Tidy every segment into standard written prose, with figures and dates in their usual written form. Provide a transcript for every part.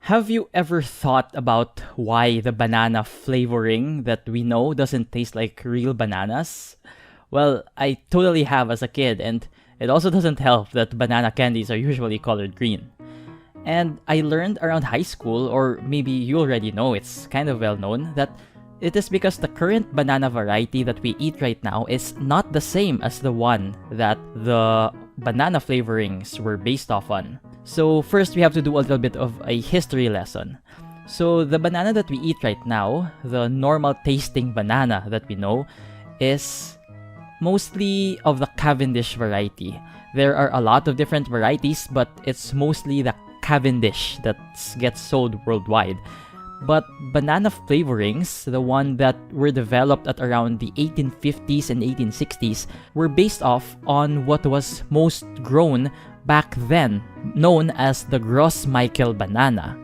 Have you ever thought about why the banana flavoring that we know doesn't taste like real bananas? Well, I totally have as a kid, and it also doesn't help that banana candies are usually colored green. And I learned around high school, or maybe you already know, it's kind of well known, that it is because the current banana variety that we eat right now is not the same as the one that the banana flavorings were based off on. So first we have to do a little bit of a history lesson. So the banana that we eat right now, the normal tasting banana that we know, is mostly of the Cavendish variety. There are a lot of different varieties, but it's mostly the Cavendish that gets sold worldwide. But banana flavorings, the one that were developed at around the 1850s and 1860s, were based off on what was most grown back then, known as the Gros Michael banana.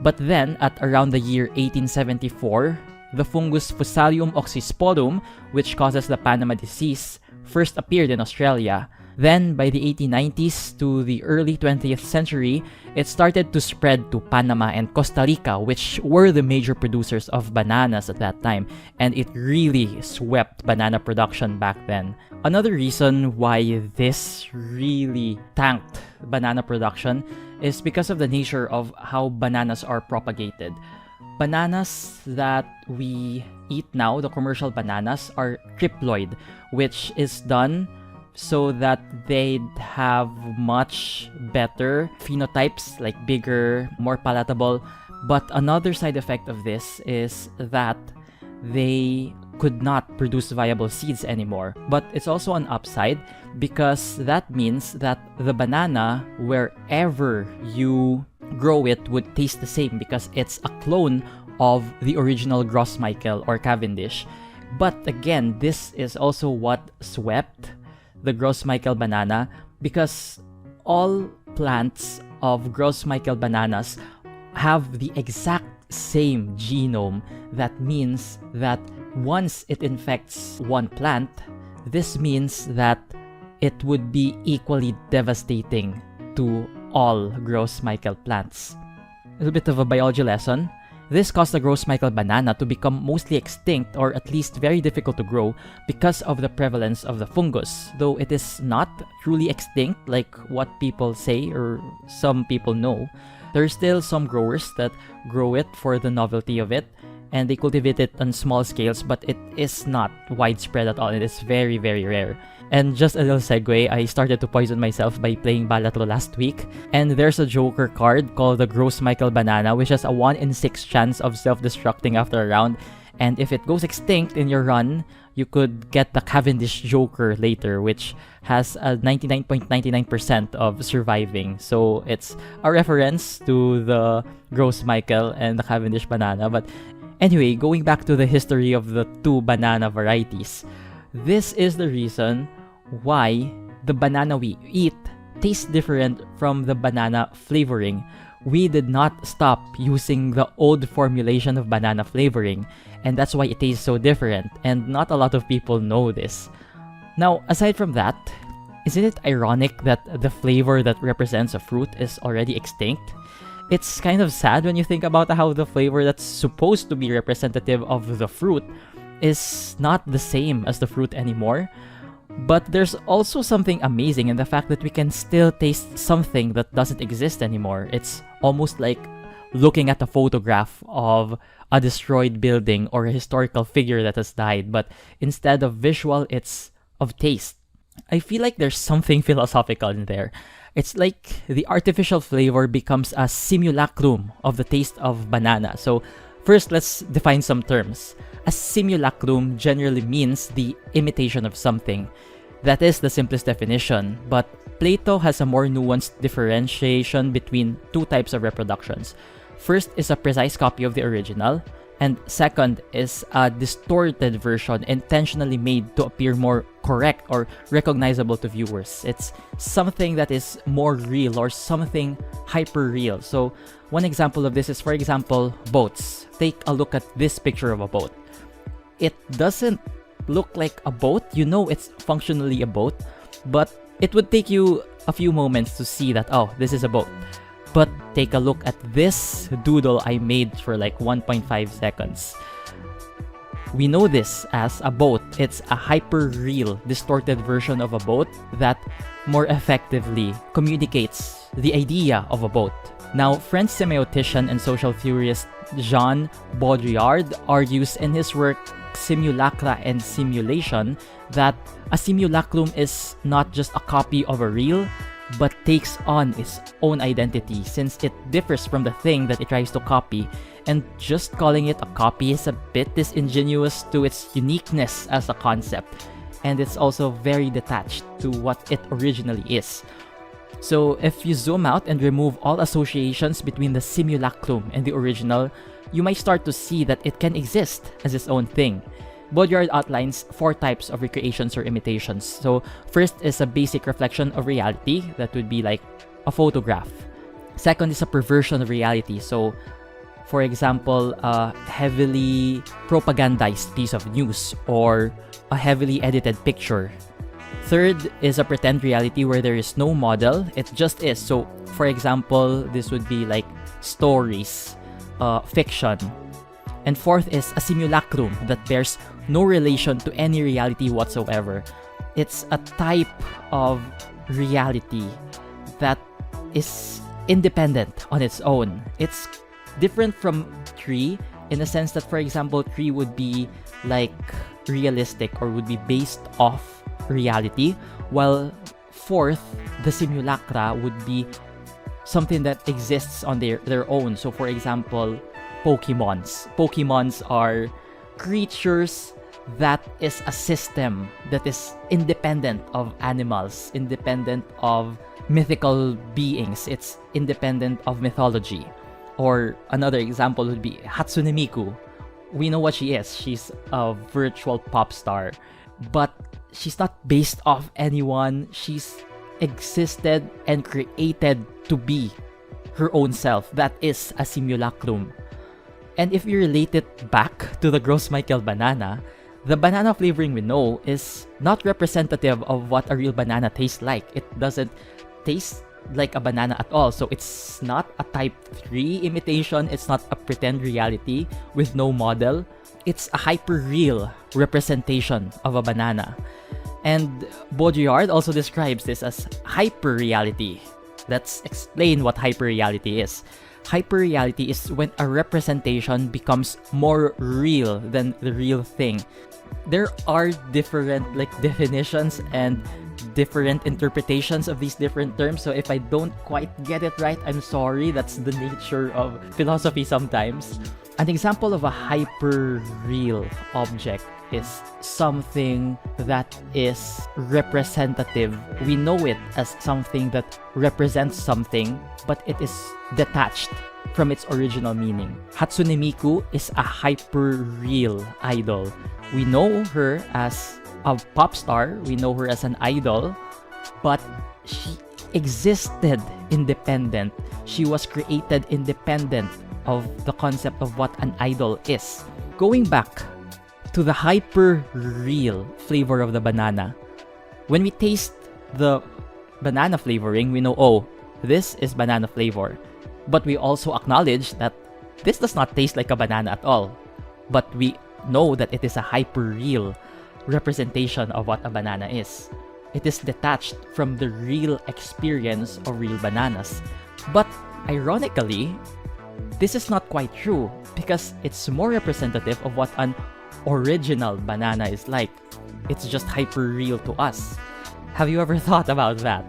But then, at around the year 1874, the fungus Fusarium oxysporum, which causes the Panama disease, first appeared in Australia. Then, by the 1890s to the early 20th century, it started to spread to Panama and Costa Rica, which were the major producers of bananas at that time, and it really swept banana production back then. Another reason why this really tanked banana production is because of the nature of how bananas are propagated. Bananas that we eat now, the commercial bananas, are triploid, which is done so that they'd have much better phenotypes, like bigger, more palatable. But another side effect of this is that they could not produce viable seeds anymore. But it's also an upside because that means that the banana, wherever you grow it, would taste the same because it's a clone of the original Gros Michael or Cavendish. But again, this is also what swept the Gros Michael banana, because all plants of Gros Michael bananas have the exact same genome. That means that once it infects one plant, this means that it would be equally devastating to all Gros Michael plants. A little bit of a biology lesson. This caused the Gros Michael banana to become mostly extinct, or at least very difficult to grow, because of the prevalence of the fungus. Though it is not truly extinct like what people say or some people know, there are still some growers that grow it for the novelty of it, and they cultivate it on small scales, but it is not widespread at all. It is very, very rare. And just a little segue, I started to poison myself by playing Balatro last week, and there's a Joker card called the Gros Michael Banana, which has a 1 in 6 chance of self-destructing after a round, and if it goes extinct in your run, you could get the Cavendish Joker later, which has a 99.99% of surviving. So it's a reference to the Gros Michael and the Cavendish Banana. But anyway, going back to the history of the two banana varieties, this is the reason why the banana we eat tastes different from the banana flavoring. We did not stop using the old formulation of banana flavoring, and that's why it tastes so different, and not a lot of people know this. Now, aside from that, isn't it ironic that the flavor that represents a fruit is already extinct? It's kind of sad when you think about how the flavor that's supposed to be representative of the fruit is not the same as the fruit anymore. But there's also something amazing in the fact that we can still taste something that doesn't exist anymore. It's almost like looking at a photograph of a destroyed building or a historical figure that has died, but instead of visual, it's of taste. I feel like there's something philosophical in there. It's like the artificial flavor becomes a simulacrum of the taste of banana. So first, let's define some terms. A simulacrum generally means the imitation of something. That is the simplest definition, but Plato has a more nuanced differentiation between two types of reproductions. First is a precise copy of the original, and second is a distorted version intentionally made to appear more correct or recognizable to viewers. It's something that is more real or something hyper real. So one example of this is, for example, boats. Take a look at this picture of a boat. It doesn't look like a boat. You know it's functionally a boat, but it would take you a few moments to see that, oh, this is a boat. But take a look at this doodle I made for like 1.5 seconds. We know this as a boat. It's a hyper-real, distorted version of a boat that more effectively communicates the idea of a boat. Now, French semiotician and social theorist Jean Baudrillard argues in his work Simulacra and Simulation that a simulacrum is not just a copy of a real, but takes on its own identity since it differs from the thing that it tries to copy, and just calling it a copy is a bit disingenuous to its uniqueness as a concept, and it's also very detached to what it originally is. So if you zoom out and remove all associations between the simulacrum and the original, you might start to see that it can exist as its own thing. Baudrillard outlines 4 types of recreations or imitations. So first is a basic reflection of reality, that would be like a photograph. Second is a perversion of reality. So for example, a heavily propagandized piece of news or a heavily edited picture. Third is a pretend reality where there is no model, it just is. So for example, this would be like stories, fiction. And fourth is a simulacrum that bears no relation to any reality whatsoever. It's a type of reality that is independent on its own. It's different from tree in the sense that, for example, tree would be like realistic or would be based off reality, while fourth, the simulacra would be something that exists on their own. So for example, Pokemons are creatures that is a system that is independent of animals, independent of mythical beings. It's independent of mythology. Or another example would be Hatsune Miku. We know what she is. She's a virtual pop star, but she's not based off anyone. She's existed and created to be her own self. That is a simulacrum. And if you relate it back to the Gross Michael banana, the banana flavoring we know is not representative of what a real banana tastes like. It doesn't taste like a banana at all. So it's not a type 3 imitation. It's not a pretend reality with no model. It's a hyper-real representation of a banana. And Baudrillard also describes this as hyper-reality. Let's explain what hyper-reality is. Hyper-reality is when a representation becomes more real than the real thing. There are different definitions and different interpretations of these different terms. So if I don't quite get it right, I'm sorry. That's the nature of philosophy sometimes. An example of a hyper-real object is something that is representative. We know it as something that represents something, but it is detached from its original meaning. Hatsune Miku is a hyper-real idol. We know her as a pop star, we know her as an idol, but she existed independent. She was created independent of the concept of what an idol is. Going back to the hyper-real flavor of the banana, when we taste the banana flavoring, we know, oh, this is banana flavor. But we also acknowledge that this does not taste like a banana at all. But we know that it is a hyper-real representation of what a banana is. It is detached from the real experience of real bananas. But ironically, this is not quite true because it's more representative of what an original banana is like. It's just hyper-real to us. Have you ever thought about that?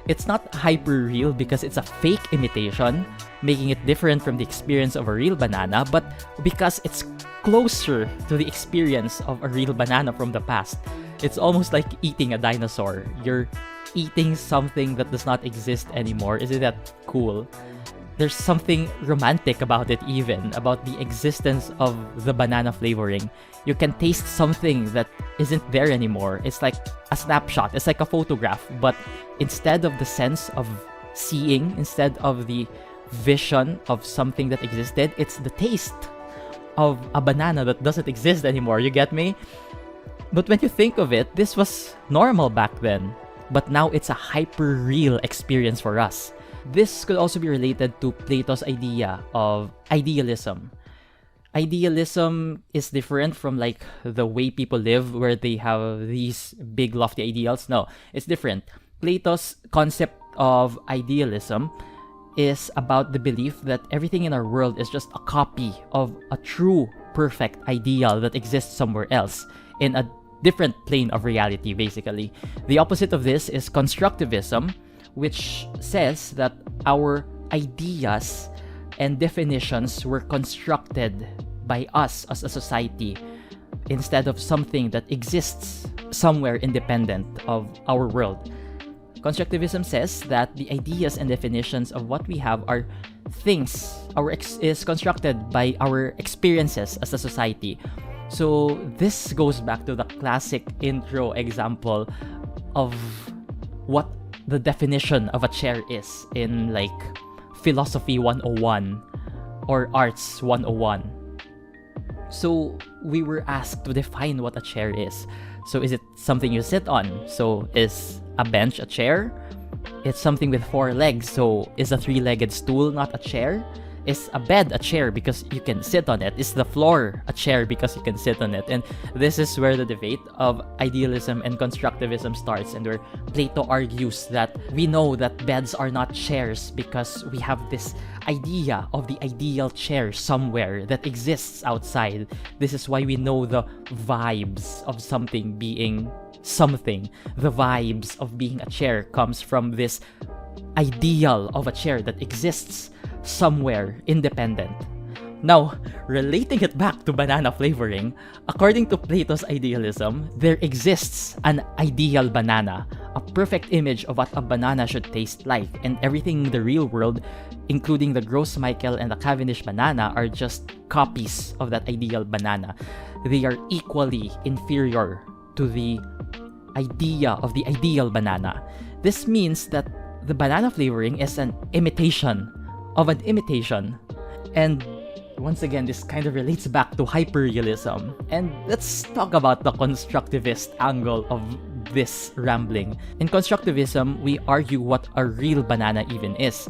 It's not hyper-real because it's a fake imitation, making it different from the experience of a real banana, but because it's closer to the experience of a real banana from the past. It's almost like eating a dinosaur. You're eating something that does not exist anymore. Isn't that cool? There's something romantic about it even, about the existence of the banana flavoring. You can taste something that isn't there anymore. It's like a snapshot. It's like a photograph. But instead of the sense of seeing, instead of the vision of something that existed, it's the taste of a banana that doesn't exist anymore. You get me? But when you think of it, this was normal back then. But now it's a hyper-real experience for us. This could also be related to Plato's idea of idealism. Idealism is different from like the way people live where they have these big lofty ideals. No, it's different. Plato's concept of idealism is about the belief that everything in our world is just a copy of a true perfect ideal that exists somewhere else in a different plane of reality, basically. The opposite of this is constructivism, which says that our ideas and definitions were constructed by us as a society instead of something that exists somewhere independent of our world. Constructivism says that the ideas and definitions of what we have are things, is constructed by our experiences as a society. So this goes back to the classic intro example of what the definition of a chair is in like Philosophy 101 or Arts 101. So we were asked to define what a chair is. So is it something you sit on? So is a bench a chair? It's something with 4 legs. So is a 3-legged stool not a chair? Is a bed a chair because you can sit on it? Is the floor a chair because you can sit on it? And this is where the debate of idealism and constructivism starts, and where Plato argues that we know that beds are not chairs because we have this idea of the ideal chair somewhere that exists outside. This is why we know the vibes of something being something. The vibes of being a chair comes from this ideal of a chair that exists somewhere independent. Now, relating it back to banana flavoring, according to Plato's idealism, there exists an ideal banana, a perfect image of what a banana should taste like, and everything in the real world, including the gross Michael and the Cavendish banana, are just copies of that ideal banana. They are equally inferior to the idea of the ideal banana. This means that the banana flavoring is an imitation of an imitation. And once again, this kind of relates back to hyperrealism. And let's talk about the constructivist angle of this rambling. In constructivism, we argue what a real banana even is.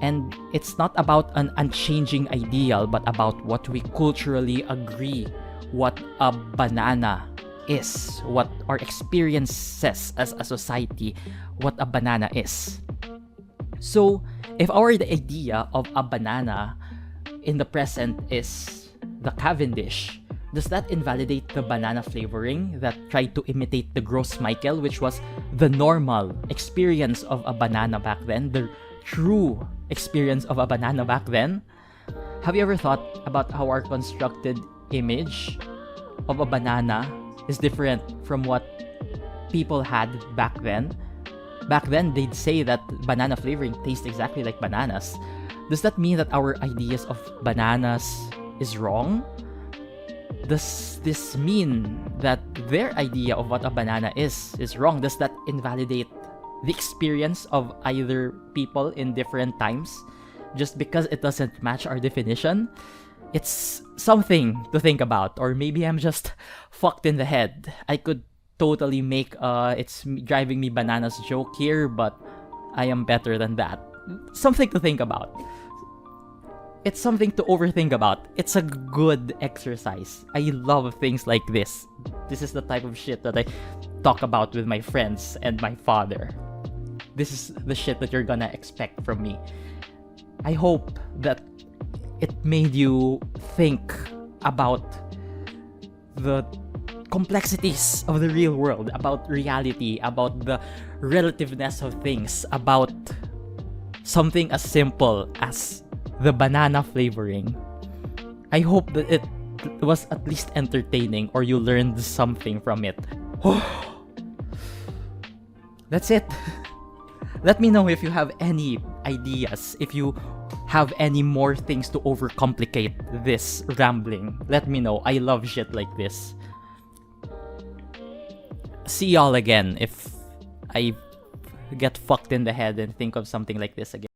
And it's not about an unchanging ideal, but about what we culturally agree what a banana is, what our experience says as a society, what a banana is. So, if our idea of a banana in the present is the Cavendish, does that invalidate the banana flavoring that tried to imitate the gross Michael, which was the normal experience of a banana back then, the true experience of a banana back then? Have you ever thought about how our constructed image of a banana is different from what people had back then? Back then, they'd say that banana flavoring tastes exactly like bananas. Does that mean that our ideas of bananas is wrong? Does this mean that their idea of what a banana is wrong? Does that invalidate the experience of either people in different times just because it doesn't match our definition? It's something to think about. Or maybe I'm just fucked in the head. I could totally make it's driving me bananas joke here, but I am better than that. Something to think about. It's something to overthink about. It's a good exercise. I love things like this. This is the type of shit that I talk about with my friends and my father. This is the shit that you're gonna expect from me. I hope that it made you think about the complexities of the real world, about reality, about the relativeness of things, about something as simple as the banana flavoring. I hope that it was at least entertaining or you learned something from it. That's it. Let me know if you have any ideas, if you have any more things to overcomplicate this rambling. Let me know. I love shit like this. See y'all again if I get fucked in the head and think of something like this again.